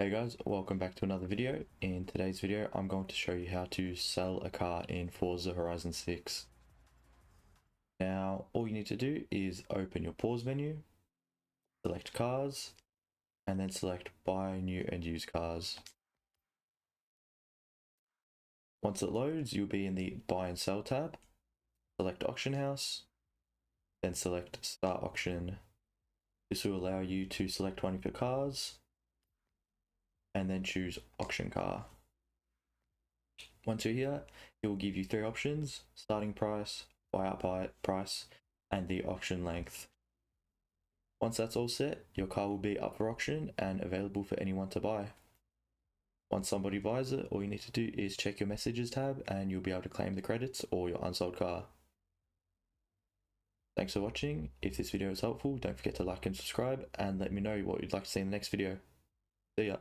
Hey guys, welcome back to another video. In today's video, I'm going to show you how to sell a car in Forza Horizon 6. Now, all you need to do is open your pause menu, select cars, and then select buy new and used cars. Once it loads, you'll be in the buy and sell tab, select auction house, then select start auction. This will allow you to select one of your cars, and then choose auction car. Once you're here, it will give you three options: starting price, buyout price, and the auction length. Once that's all set, your car will be up for auction and available for anyone to buy. Once somebody buys it, all you need to do is check your messages tab and you'll be able to claim the credits or your unsold car. Thanks for watching. If this video was helpful, don't forget to like and subscribe and let me know what you'd like to see in the next video. See ya.